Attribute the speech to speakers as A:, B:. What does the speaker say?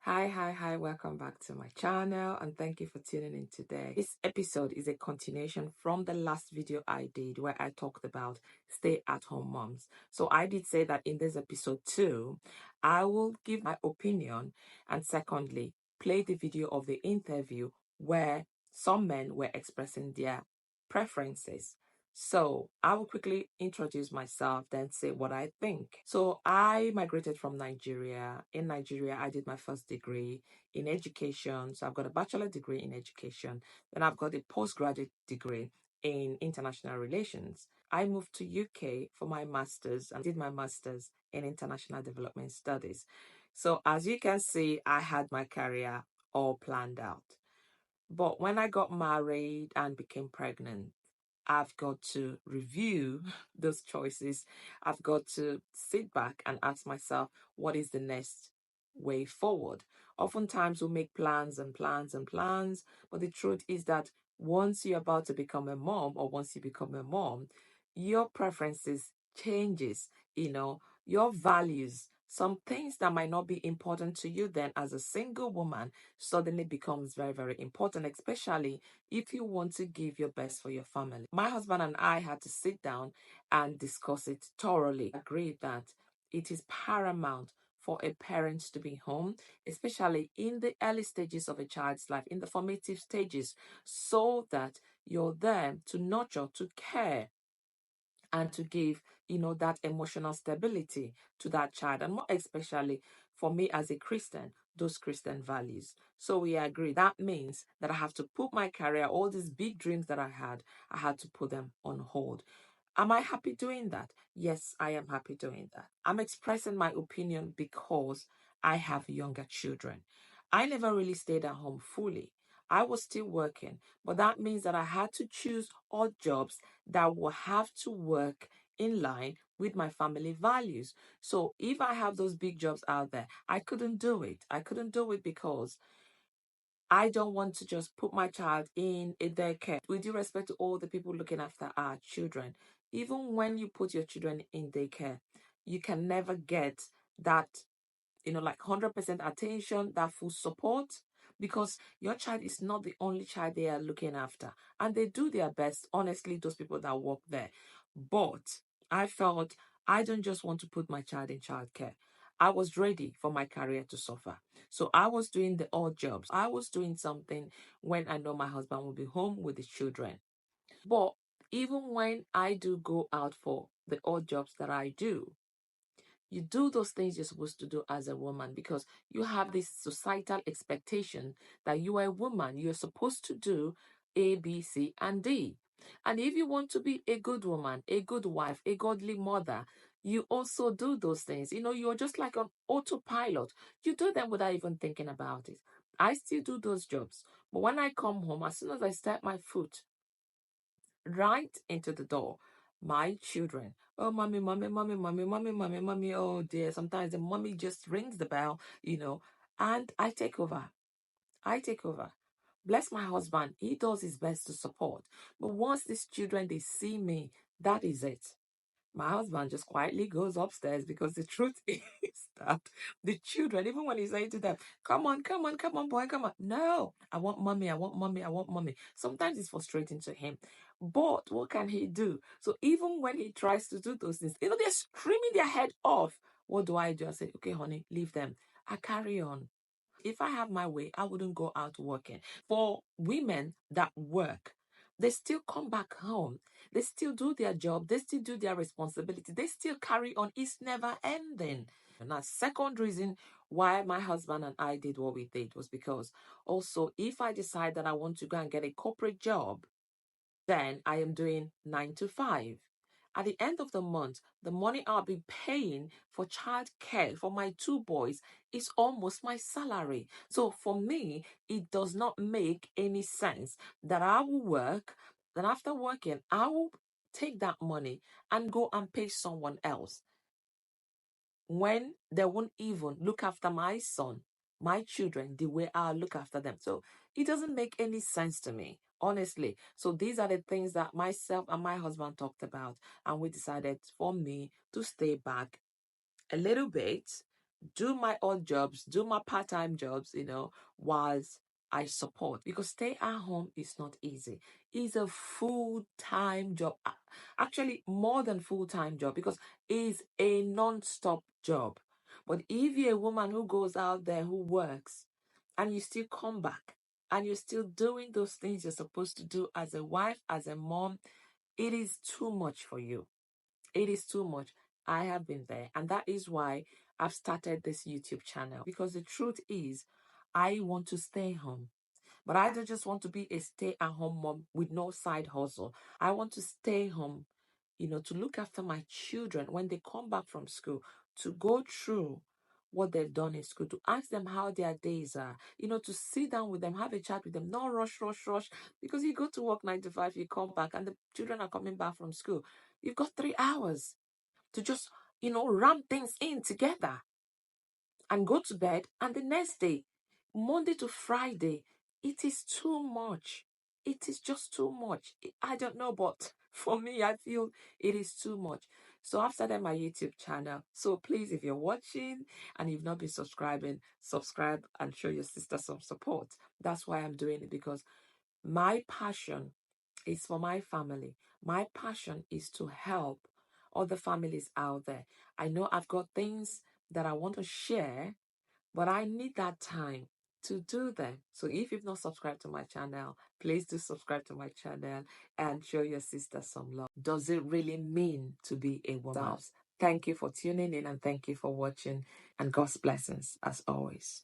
A: Hi, welcome back to my channel and thank you for tuning in today. This episode is a continuation from the last video I did where I talked about stay-at-home moms. So I did say that in this episode too, I will give my opinion and secondly, play the video of the interview where some men were expressing their preferences. So I will quickly introduce myself, then say what I think. So I migrated from Nigeria. In Nigeria, I did my first degree in education. So I've got a bachelor degree in education. Then I've got a postgraduate degree in international relations. I moved to UK for my master's and did my master's in international development studies. So as you can see, I had my career all planned out. But when I got married and became pregnant, I've got to review those choices. I've got to sit back and ask myself, what is the next way forward? Oftentimes we make plans and plans and plans, but the truth is that once you're about to become a mom or once you become a mom, your preferences changes, your values, some things that might not be important to you then as a single woman suddenly becomes very, very important, especially if you want to give your best for your family. My husband and I had to sit down and discuss it thoroughly. Agreed that it is paramount for a parent to be home, especially in the early stages of a child's life, in the formative stages, so that you're there to nurture, to care, and to give, that emotional stability to that child. And more especially for me as a Christian, those Christian values. So we agree. That means that I have to put my career, all these big dreams that I had to put them on hold. Am I happy doing that? Yes, I am happy doing that. I'm expressing my opinion because I have younger children. I never really stayed at home fully. I was still working, but that means that I had to choose odd jobs that will have to work in line with my family values. So if I have those big jobs out there, I couldn't do it. I couldn't do it because I don't want to just put my child in a daycare. With due respect to all the people looking after our children, even when you put your children in daycare, you can never get that, like 100% attention, that full support, because your child is not the only child they are looking after. And they do their best, honestly, those people that work there. But I felt I don't just want to put my child in childcare. I was ready for my career to suffer. So I was doing the odd jobs. I was doing something when I know my husband will be home with the children. But even when I do go out for the odd jobs that I do, you do those things you're supposed to do as a woman because you have this societal expectation that you are a woman. You're supposed to do A, B, C, and D. And if you want to be a good woman, a good wife, a godly mother, you also do those things. You're just like an autopilot. You do them without even thinking about it. I still do those jobs. But when I come home, as soon as I step my foot right into the door, my children, oh, mommy, mommy, mommy, mommy, mommy, mommy, mommy, oh dear. Sometimes the mommy just rings the bell, and I take over. I take over. Bless my husband. He does his best to support. But once these children, they see me, that is it. My husband just quietly goes upstairs because the truth is that the children, even when he's saying to them, come on, come on, come on, boy, come on. No, I want mommy, I want mommy, I want mommy. Sometimes it's frustrating to him. But what can he do? So even when he tries to do those things, they're screaming their head off. What do? I say, okay, honey, leave them. I carry on. If I have my way, I wouldn't go out working. For women that work, they still come back home. They still do their job. They still do their responsibility. They still carry on. It's never ending. And that second reason why my husband and I did what we did was because also if I decide that I want to go and get a corporate job, then I am doing 9 to 5. At the end of the month, the money I'll be paying for childcare for my 2 boys is almost my salary. So for me, it does not make any sense that I will work, then after working, I will take that money and go and pay someone else when they won't even look after my son, my children, the way I look after them. So it doesn't make any sense to me, honestly. So these are the things that myself and my husband talked about, and we decided for me to stay back a little bit do my odd jobs, do my part-time jobs, whilst I support, because stay at home is not easy. It's a full-time job. Actually, more than full-time job, because it's a non-stop job. But if you're a woman who goes out there, who works, and you still come back, and you're still doing those things you're supposed to do as a wife, as a mom, it is too much for you. It is too much. I have been there. And that is why I've started this YouTube channel. Because the truth is, I want to stay home. But I don't just want to be a stay-at-home mom with no side hustle. I want to stay home, to look after my children when they come back from school, to go through what they've done in school, to ask them how their days are, to sit down with them, have a chat with them, not rush, rush, rush. Because you go to work 9 to 5, you come back, and the children are coming back from school. You've got 3 hours to just, ram things in together and go to bed. And the next day, Monday to Friday, it is too much. It is just too much. I don't know, but for me, I feel it is too much. So I've started my YouTube channel. So please, if you're watching and you've not been subscribing, subscribe and show your sister some support. That's why I'm doing it, because my passion is for my family. My passion is to help other families out there. I know I've got things that I want to share, but I need that time to do them. So if you've not subscribed to my channel, please do subscribe to my channel and show your sister some love. Does it really mean to be a woman? Thank you for tuning in, and thank you for watching, and God's blessings as always.